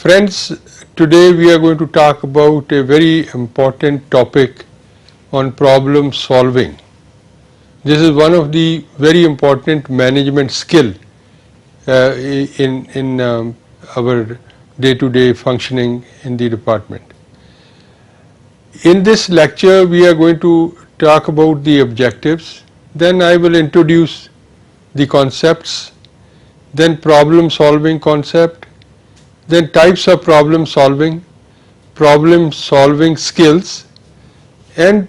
Friends, today we are going to talk about a very important topic on problem solving. This is one of the very important management skill in our day-to-day functioning in the department. In this lecture we are going to talk about the objectives, then I will introduce the concepts, then problem solving concept, then types of problem solving skills, and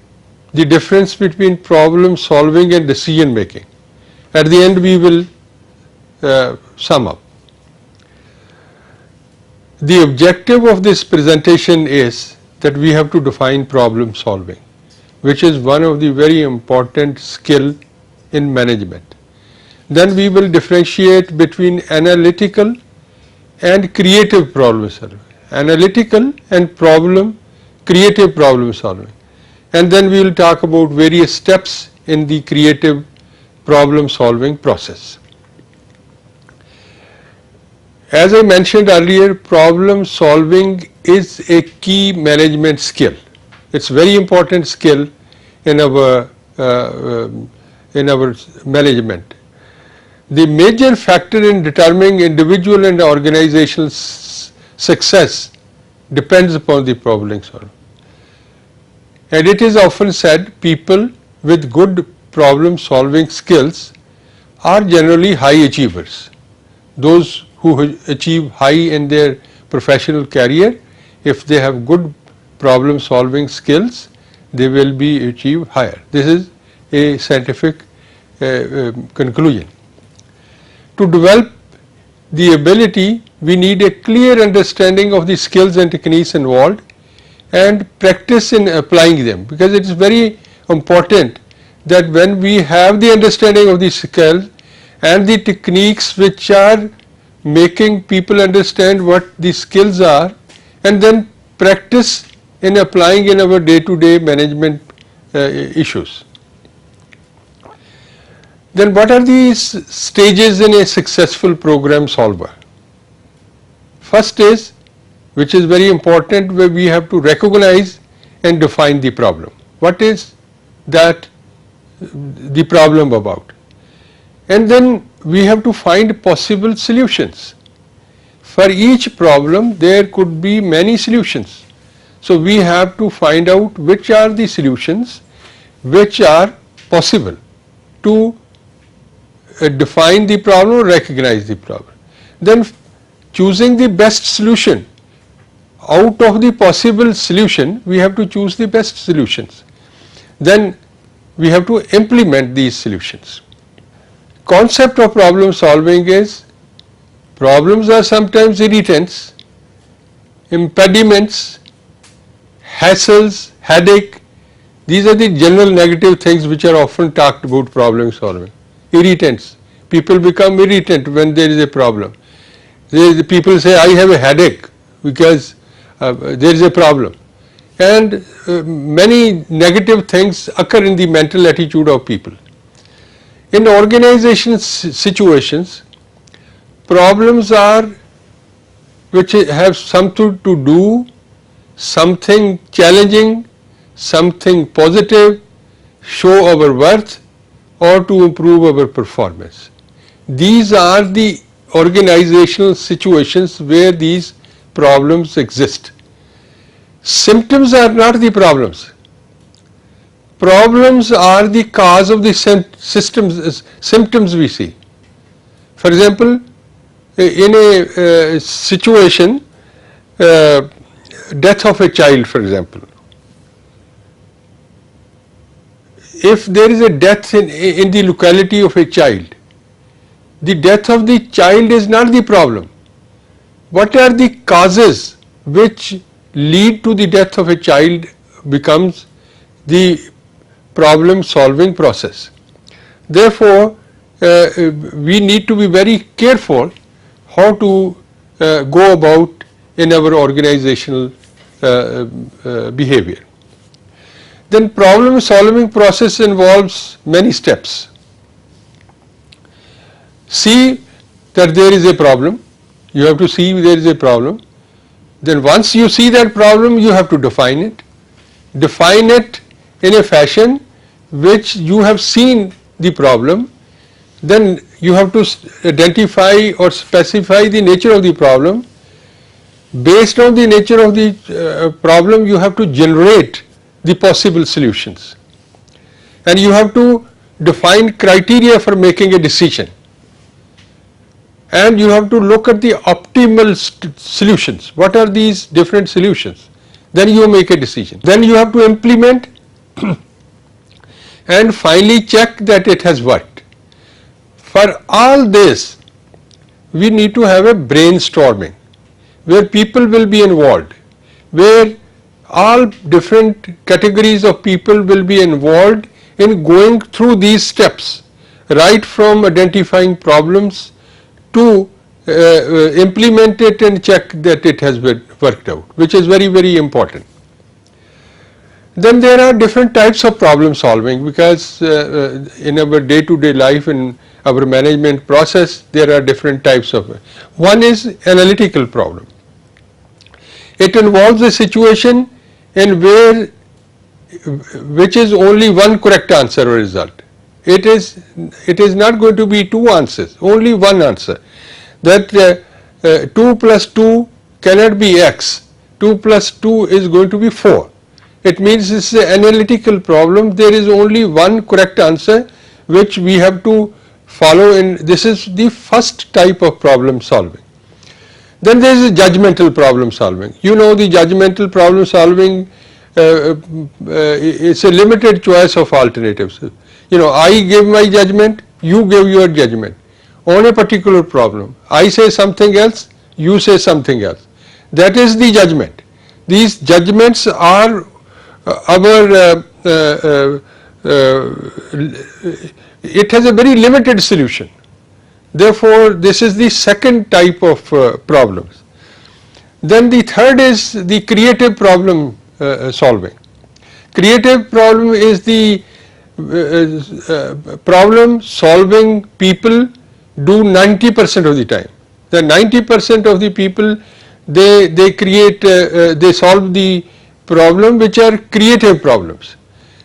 the difference between problem solving and decision making. At the end we will sum up. The objective of this presentation is that we have to define problem solving, which is one of the very important skill in management. Then we will differentiate between analytical and creative problem solving, analytical and creative problem solving, and then we will talk about various steps in the creative problem solving process. As I mentioned earlier, problem solving is a key management skill. It's a very important skill in our management. The major factor in determining individual and organizational success depends upon the problem solving. And it is often said people with good problem solving skills are generally high achievers. Those who achieve high in their professional career, if they have good problem solving skills, they will be achieve higher. This is a scientific conclusion. To develop the ability, we need a clear understanding of the skills and techniques involved and practice in applying them, because it is very important that when we have the understanding of the skills and the techniques which are making people understand what the skills are, and then practice in applying in our day-to-day management issues. Then what are these stages in a successful program solver? First is, which is very important, where we have to recognize and define the problem. What is that the problem about? And then we have to find possible solutions. For each problem there could be many solutions. So we have to find out which are the solutions which are possible to define the problem or recognize the problem. Then choosing the best solution. Out of the possible solution, we have to choose the best solutions. Then we have to implement these solutions. Concept of problem solving is, problems are sometimes irritants, impediments, hassles, headache. These are the general negative things which are often talked about problem solving. Irritants. People become irritant when there is a problem. People say, I have a headache because there is a problem. And many negative things occur in the mental attitude of people. In organization situations, problems are which have something to do, something challenging, something positive, show our worth, or to improve our performance. These are the organizational situations where these problems exist. Symptoms are not the problems. Problems are the cause of the symptoms we see. For example, in a situation, death of a child, for example. If there is a death in the locality of a child, the death of the child is not the problem. What are the causes which lead to the death of a child becomes the problem solving process. Therefore, we need to be very careful how to go about in our organizational behavior. Then problem solving process involves many steps. See that there is a problem, you have to see there is a problem, Then once you see that problem, you have to define it. Define it in a fashion which you have seen the problem. Then you have to identify or specify the nature of the problem. Based on the nature of the problem, you have to generate the possible solutions. And you have to define criteria for making a decision. And you have to look at the optimal solutions. What are these different solutions? Then you make a decision. Then you have to implement and finally check that it has worked. For all this, we need to have a brainstorming where people will be involved, where all different categories of people will be involved in going through these steps, right from identifying problems to implement it and check that it has been worked out, which is very, very important. Then there are different types of problem solving, because in our day-to-day life, in our management process, there are different types of. One is analytical problem. It involves a situation in which is only one correct answer or result. It is not going to be two answers, only one answer. That 2 plus 2 cannot be x, 2 plus 2 is going to be 4. It means this is an analytical problem. There is only one correct answer which we have to follow, and this is the first type of problem solving. Then there is a judgmental problem solving. You know, the judgmental problem solving, it's a limited choice of alternatives. You know, I give my judgment, you give your judgment on a particular problem. I say something else, you say something else. That is the judgment. These judgments are it has a very limited solution. Therefore, this is the second type of problems. Then the third is the creative problem solving. Creative problem is the problem solving people do 90% of the time. The 90% of the people, they create, they solve the problem which are creative problems.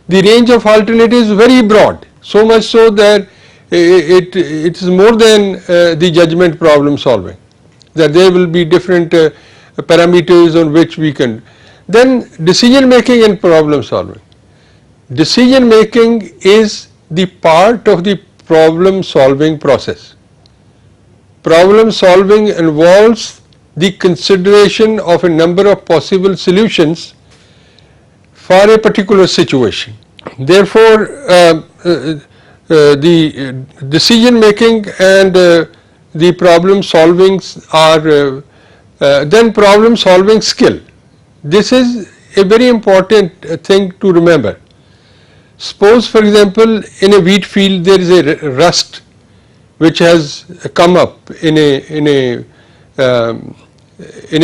The range of alternatives is very broad, so much so that it is more than the judgment problem solving, that there will be different parameters on which we can. Then decision making and problem solving. Decision making is the part of the problem solving process. Problem solving involves the consideration of a number of possible solutions for a particular situation. Therefore, the decision making and the problem solving are then problem solving skill. This is a very important thing to remember. Suppose, for example, in a wheat field there is a rust which has come up in a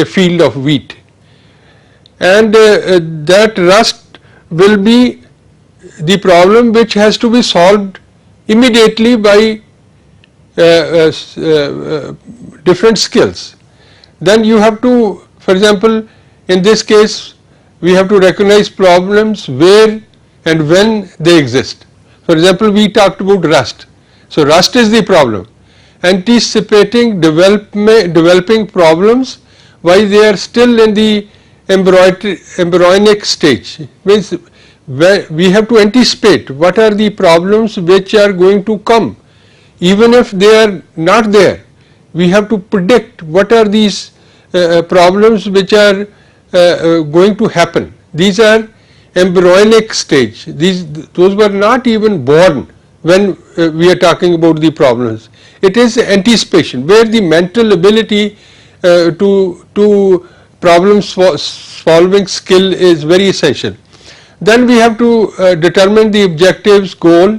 field of wheat, and that rust will be the problem which has to be solved immediately by different skills. Then you have to, for example, in this case we have to recognize problems where and when they exist. For example, we talked about rust. So rust is the problem. Anticipating developing problems while they are still in the embryonic stage, means we have to anticipate what are the problems which are going to come. Even if they are not there, we have to predict what are these problems which are going to happen. These are embryonic stage. Those were not even born when we are talking about the problems. It is anticipation, where the mental ability to problem solving skill is very essential. Then we have to determine the objectives, goal.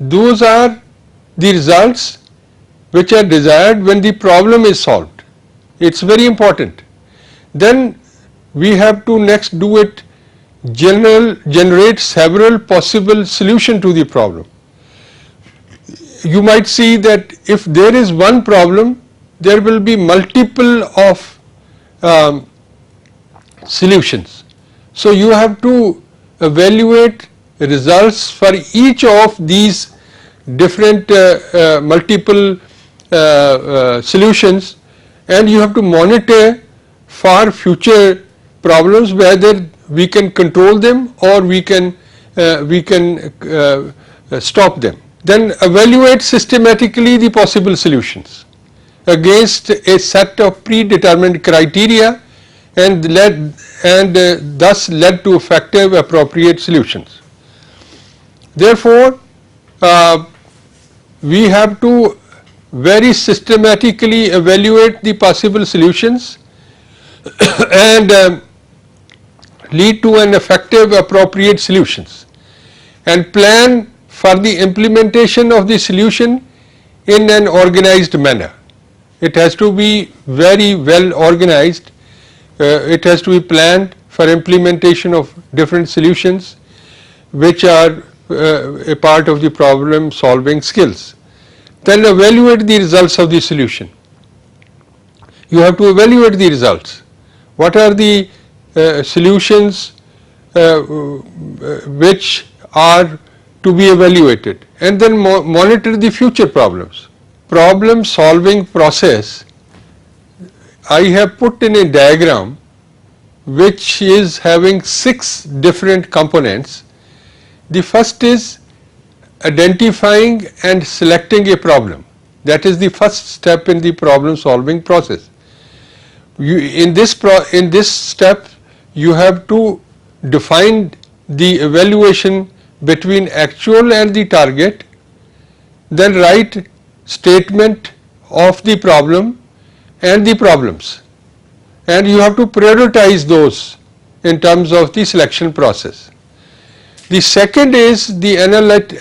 Those are the results which are desired when the problem is solved. It's very important. Then we have to next do it, generate several possible solutions to the problem. You might see that if there is one problem, there will be multiple of solutions. So you have to evaluate results for each of these different multiple solutions, and you have to monitor for future problems whether we can control them or we can stop them. Then evaluate systematically the possible solutions against a set of predetermined criteria and thus led to effective appropriate solutions. Therefore, we have to very systematically evaluate the possible solutions and lead to an effective appropriate solutions, and plan for the implementation of the solution in an organized manner. It has to be very well organized. It has to be planned for implementation of different solutions which are a part of the problem solving skills. Then evaluate the results of the solution. You have to evaluate the results. What are the solutions which are to be evaluated, and then monitor the future problems. Problem solving process I have put in a diagram which is having 6 different components. The first is identifying and selecting a problem. That is the first step in the problem solving process. In this step you have to define the evaluation between actual and the target, then write statement of the problem and the problems, and you have to prioritize those in terms of the selection process. The second is the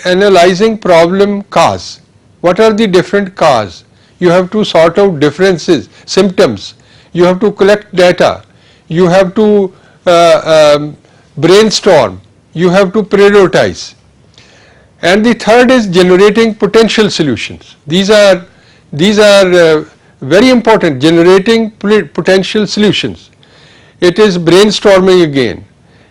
analyzing problem cause. What are the different causes? You have to sort out differences, symptoms, you have to collect data, you have to brainstorm, you have to prioritize. And the third is generating potential solutions. These are very important, generating potential solutions. It is brainstorming again.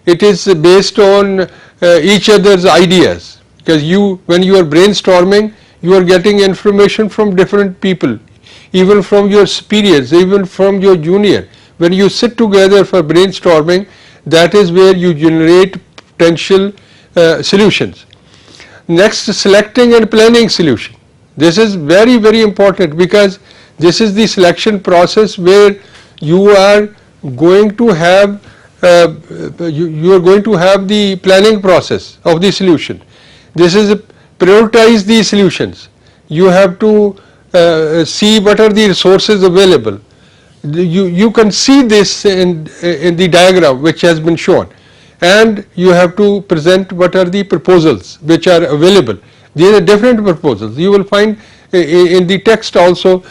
It is based on each other's ideas, because when you are brainstorming, you are getting information from different people, even from your superiors, even from your junior. When you sit together for brainstorming, that is where you generate potential solutions. Next, selecting and planning solution. This is very, very important, because this is the selection process where you are going to have you are going to have the planning process of the solution. This is prioritize the solutions. You have to see what are the resources available. You can see this in the diagram which has been shown, and you have to present what are the proposals which are available. These are different proposals. You will find in the text also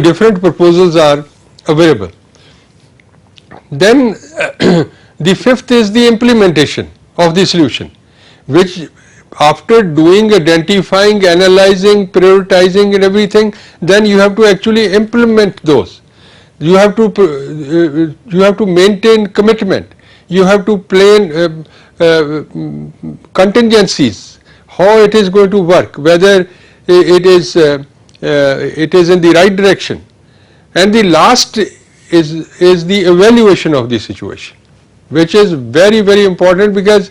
different proposals are available. Then the fifth is the implementation of the solution, which after doing identifying, analyzing, prioritizing and everything, then you have to actually implement those. You have to maintain commitment. You have to plan contingencies, how it is going to work, whether it is in the right direction. And the last is the evaluation of the situation, which is very, very important, because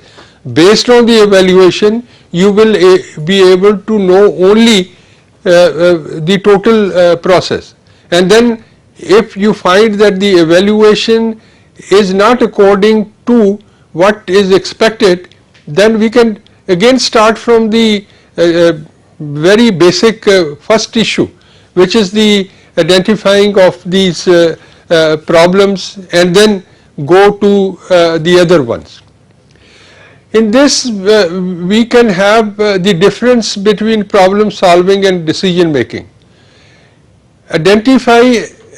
based on the evaluation you will be able to know only the total process. And then if you find that the evaluation is not according to what is expected, then we can again start from the very basic first issue, which is the identifying of these problems, and then go to the other ones. In this we can have the difference between problem solving and decision making.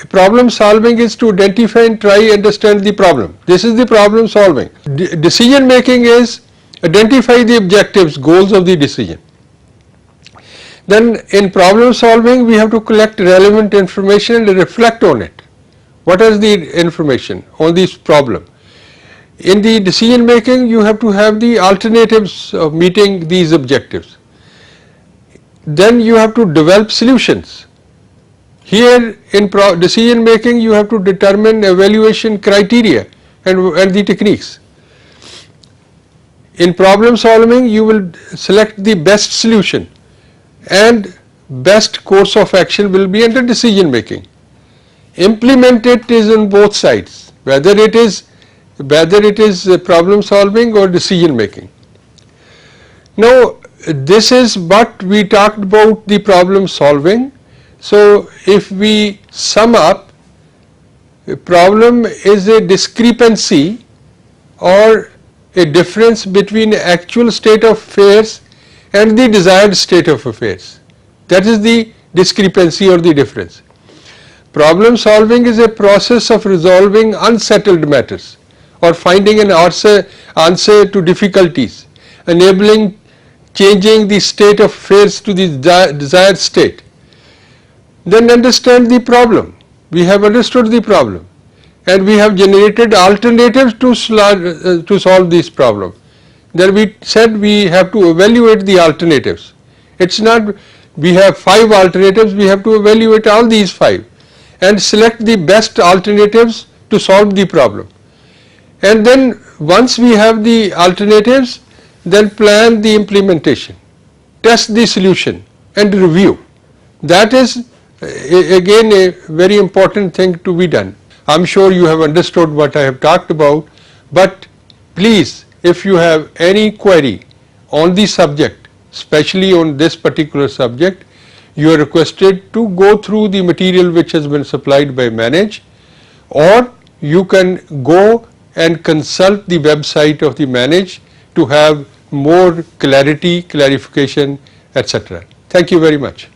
Problem solving is to identify and try understand the problem. This is the problem solving. Decision making is identify the objectives, goals of the decision. Then in problem solving we have to collect relevant information and reflect on it. What is the information on this problem? In the decision making, you have to have the alternatives of meeting these objectives. Then you have to develop solutions. Here in decision making, you have to determine evaluation criteria and the techniques. In problem solving, you will select the best solution, and best course of action will be under decision making. Implement it is on both sides, whether it is problem solving or decision making. Now, this is what we talked about, the problem solving. So, if we sum up, a problem is a discrepancy or a difference between actual state of affairs and the desired state of affairs. That is the discrepancy or the difference. Problem solving is a process of resolving unsettled matters or finding an answer to difficulties, enabling changing the state of affairs to the desired state. Then understand the problem. We have understood the problem and we have generated alternatives to solve this problem. Then we said we have to evaluate the alternatives. It's not we have 5 alternatives, we have to evaluate all these 5 and select the best alternatives to solve the problem. And then once we have the alternatives, then plan the implementation, test the solution and review. That is again a very important thing to be done. I am sure you have understood what I have talked about, but please, if you have any query on the subject, especially on this particular subject, you are requested to go through the material which has been supplied by Manage, or you can go and consult the website of the Manage to have more clarity, clarification, etc. Thank you very much.